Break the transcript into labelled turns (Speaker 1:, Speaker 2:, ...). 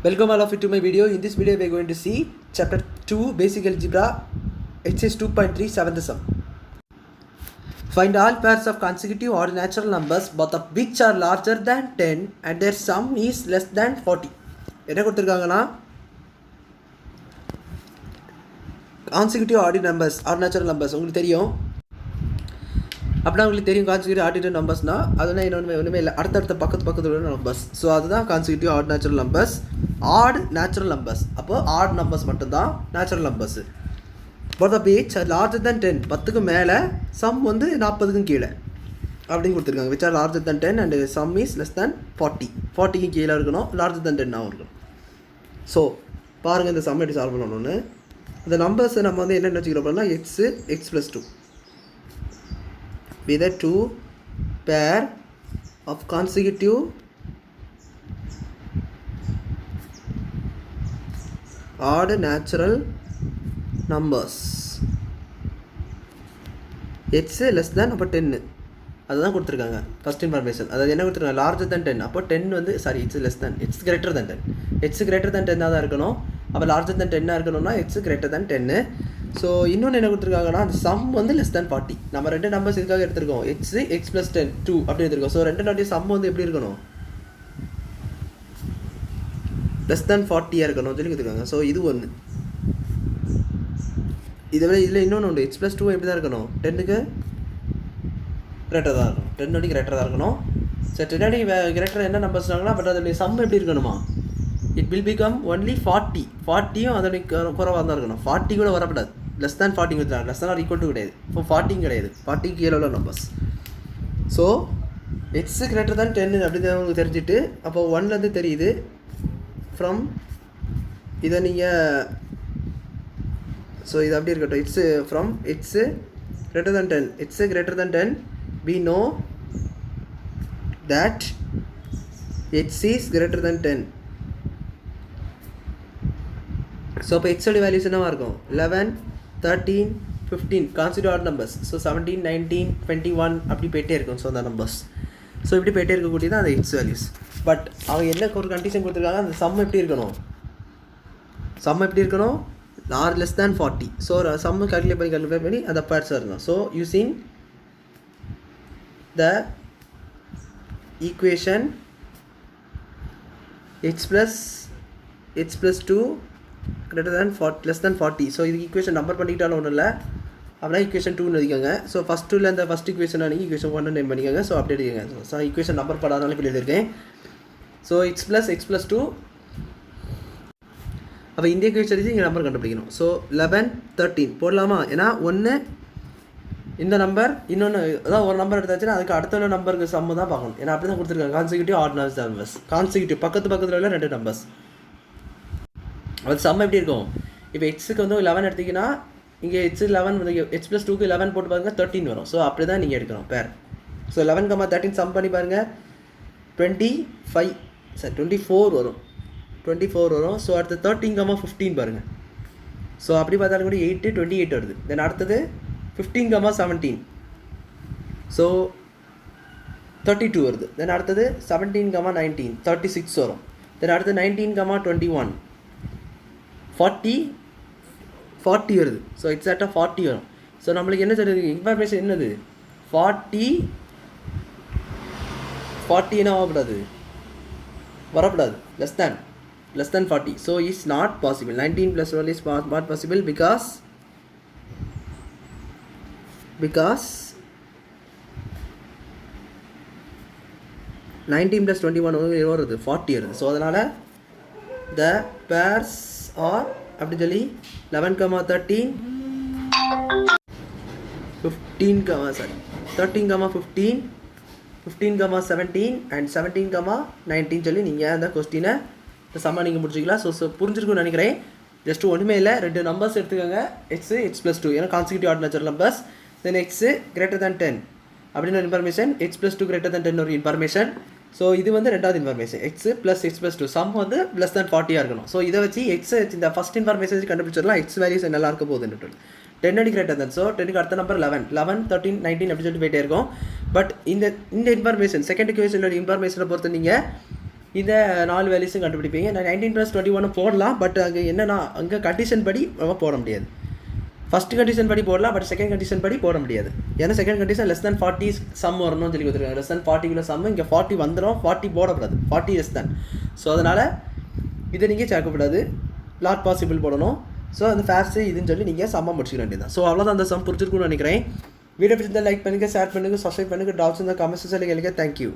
Speaker 1: Welcome all of you to my video. In this video we are going to see chapter 2 basic algebra exercise 2.3 7th sum. Find all pairs of consecutive odd natural numbers both of which are larger than 10 and their sum is less than 40. என்ன கொடுத்திருக்காங்கன்னா consecutive odd numbers odd natural numbers உங்களுக்கு தெரியும். அப்படின்னா உங்களுக்கு தெரியும் consecutive ordinary நம்பர்ஸ்னால் அதெல்லாம் ஒன்றுமே இல்லை, அடுத்தடுத்த பக்கத்தில் உள்ள நம்பர்ஸ். ஸோ அதுதான் consecutive odd natural numbers. Odd natural numbers அப்போது ஆட் நம்பர்ஸ் மட்டும்தான் natural numbers. But the each larger than 10 10க்கு மேலே சம் வந்து 40க்கும் கீழே அப்படின்னு கொடுத்துருக்காங்க. Which are larger than 10 and sum is less than 40க்கு கீழே இருக்கணும், லார்ஜர் தென் 10ஆகவும் இருக்கணும். ஸோ பாருங்கள் இந்த சம் எப்படி சால்வ் பண்ணணும்னு. இந்த நம்பர்ஸை நம்ம வந்து என்னென்ன வச்சுக்கிறோம் அப்படின்னா X + 2 with a two pair of consecutive odd natural numbers x less than அப்போ 10 அதுதான் கொடுத்துருக்காங்க ஃபஸ்ட் இன்ஃபர்மேஷன். அதாவது என்ன கொடுத்துருக்காங்க, லார்ஜர் தென் 10. அப்போ 10 வந்து sorry it's less than it's greater than 10. X greater than 10 தான் இருக்கணும். அப்போ லார்ஜர் தென் 10 இருக்கணும்னா எக்ஸ் கிரேட்டர் தென் 10. ஸோ இன்னொன்று என்ன கொடுத்துருக்காங்கன்னா அந்த சம் வந்து லெஸ் தேன் 40. நம்ம ரெண்டு நம்பர்ஸ் இதுக்காக எடுத்துருக்கோம், எக்ஸ் + 10 2 அப்படி எடுத்துருக்கோம். ஸோ ரெண்டு நாட்டி சம் வந்து எப்படி இருக்கணும், லெஸ் தேன் 40 இருக்கணும் சொல்லி கொடுத்துருக்காங்க. ஸோ இது ஒன்று. இதில் இன்னொன்று உண்டு, எக்ஸ் + 2 எப்படி தான் இருக்கணும், 10க்கு கிரேட்டர் தான் இருக்கணும், 10 வாட்டி கிரேட்டர் தான் இருக்கணும். ஸோ 10 வாட்டி கிரேட்டர் என்ன நம்பர்ஸ் சொன்னாங்கன்னா பட் அதோடைய சம் எப்படி இருக்கணுமா, இட் வில் பிகம் ஒன்லி 40யும் அதோடைய குறைவாக தான் இருக்கணும். 40 கூட வரக்கூடாது, லெஸ் தேன் 40 கொடுத்துருக்காங்க. Less than or equal to கிடையாது, இப்போ 40 கிடையாது, 40க்கு கீழே உள்ள numbers. So X greater than 10 அப்படின்னு உங்களுக்கு தெரிஞ்சுட்டு அப்போ 1லேருந்து தெரியுது. ஃப்ரம் இதை நீங்கள் ஸோ இது அப்படி இருக்கட்டும், it's from X greater than 10, X greater than 10 we know that x is greater than 10. So இப்போ எக்ஸோட வேல்யூஸ் என்னவாக இருக்கும், 11 13 15 கான்ஸ்டிடியூட் ஆட் நம்பர்ஸ். ஸோ 17 19 21 அப்படி போயிட்டே இருக்கும். ஸோ அந்த நம்பர்ஸ் ஸோ இப்படி போயிட்டே இருக்கக்கூடியது அந்த எக்ஸ் வேல்யூஸ். பட் அவங்க என்ன ஒரு கண்டிஷன் கொடுத்துருக்காங்க, அந்த சம் எப்படி இருக்கணும், சம் எப்படி இருக்கணும், ஆர் லெஸ் தேன் 40. ஸோ சம்மு கால்குலேட் பண்ணி அந்த பார்ட்ஸாக இருக்கும். So using the equation x plus 2 greater than 40 less than 40. So இது ஈக்குவேஷன் நம்பர் பண்ணிக்கிட்டாலும் ஒன்றும் இல்லை, அப்படின்னா ஈக்குவேஷன் 2ன்னு எழுதிக்கோங்க. ஸோ ஃபஸ்ட்டில் இந்த ஃபஸ்ட் ஈக்குவேஷன் நீங்கள் ஈக்குவேஷன் 1 நேம் பண்ணிக்கோங்க. ஸோ அப்படி எழுதிக்கோங்க. ஸோ ஈக்குவேஷன் நம்பர் படாதனால இப்படி எழுதியிருக்கேன். ஸோ x plus 2 அப்போ இந்த ஈக்குவேஷன் இங்கே நம்பர் கண்டுபிடிக்கணும். ஸோ 11 13 போடலாமா, ஏன்னா ஒன்று இந்த நம்பர் இன்னொன்று அதான் ஒரு நம்பர் எடுத்தாச்சுன்னா அதுக்கு அடுத்த நம்பருக்கு சம்மு தான் பார்க்கணும். ஏன்னா அப்படி தான் கொடுத்துருக்காங்க கான்சிக்யூட்டிவ் ஆட் நம்பர்ஸ். கான்சிக்யூட்டிவ் பக்கத்தில் உள்ள ரெண்டு நம்பர்ஸ் அது சம் எப்படி இருக்கும். இப்போ எக்ஸுக்கு வந்து 11 எடுத்திங்கன்னா இங்கே எக்ஸ் 11 எக்ஸ் + 2க்கு 11 போட்டு பாருங்கள் 13 வரும். ஸோ அப்படி தான் நீங்கள் எடுக்கணும் பேர். ஸோ 11, 13 சம் பண்ணி பாருங்கள் 24 வரும். 24 வரும். ஸோ அடுத்து 13, 15 பாருங்கள். ஸோ அப்படி பார்த்தாலும் கூட 8 28 வருது. தென் அடுத்தது 15, 17 ஸோ 32 வருது. தென் அடுத்தது 17, 19 36 வரும். தென் அடுத்து 19, 21 40 வருது. ஸோ எக்ஸாக்டாக 40 வரும். ஸோ நம்மளுக்கு என்ன சொல்லுது இன்ஃபர்மேஷன் என்னது, 40 என்ன வரக்கூடாது less than 40. So is not possible. 19 + 1 is not possible because 19 + 21 வருது 40 வருது. ஸோ அதனால் த பேர்ஸ் ஆர் அப்படி சொல்லி 11, 13 15 15 17 அண்ட் 17, 19 சொல்லி நீங்கள் அந்த கொஸ்டினை இந்த சம்மா நீங்கள் முடிச்சிக்கலாம். ஸோ புரிஞ்சிருக்குன்னு நினைக்கிறேன். ஜஸ்ட்டு ஒன்றுமே இல்லை, ரெண்டு நம்பர்ஸ் எடுத்துக்கோங்க, எக்ஸ் + 2 ஏன்னா கான்சிக்யூட்டிவ் ஆட் நேச்சுரல் நம்பர்ஸ். தென் எக்ஸ் கிரேட்டர் தேன் 10 அப்படின்னு ஒரு இன்ஃபர்மேஷன், எக்ஸ் + 2 greater than 10 ஒரு இன்ஃபர்மேஷன். ஸோ இது வந்து ரெண்டாவது இன்ஃபர்மேஷன், எக்ஸ் + 2 சம் வந்து லெஸ் தேன் 40 இருக்கணும். ஸோ இதை வச்சு எக்ஸ் இந்த ஃபஸ்ட் இன்ஃபர்மேஷன் கண்டுபிடிச்சிடலாம் எக்ஸ் வேல்யூஸ் நல்லா இருக்க போகுதுன்னு. 10 அடி கிரேட்டர் தான். ஸோ 10க்கு அடுத்த நம்பர் 11 13 19 அப்படி சொல்லிட்டு போயிட்டே இருக்கும். பட் இந்த இன்ஃபர்மேஷன் செகண்ட் இக்குவேஷனோட இன்ஃபர்மேஷனை பொறுத்து நீங்கள் இந்த 4 வேல்யூஸும் கண்டுபிடிப்பீங்க. நான் 19+21 போடலாம். பட் அங்கே என்னன்னா அங்கே கண்டிஷன் படி நம்ம போட முடியாது. ஃபஸ்ட் கண்டிஷன் படி போடலாம், பட் செகண்ட் கண்டிஷன் படி போட முடியாது. ஏன்னா second condition less than 40 sum வரணும்னு சொல்லி கொடுத்துருக்காங்க. less than 40 சம், இங்கே 40 வந்துடும், 40 போடக்கூடாது, 40 less than. ஸோ அதனால் இதை நீங்கள் சேர்க்கக்கூடாது, நாட் பாசிபிள் போடணும். ஸோ அந்த ஃபேர்ஸு இதுன்னு சொல்லி நீங்கள் சம்மா முடிச்சுக்க வேண்டியது. ஸோ அவ்வளோதான் அந்த சம் புரிஞ்சிருக்குன்னு நினைக்கிறேன். வீடியோ பிடிச்சிருந்தால் லைக் பண்ணுங்கள், ஷேர் பண்ணுங்கள், சப்ஸ்கிரைப் பண்ணுங்கள். டவுட்ஸ் இருந்தால் கமெண்ட்ஸ் சொல்லி கேளுங்க. தேங்க்யூ.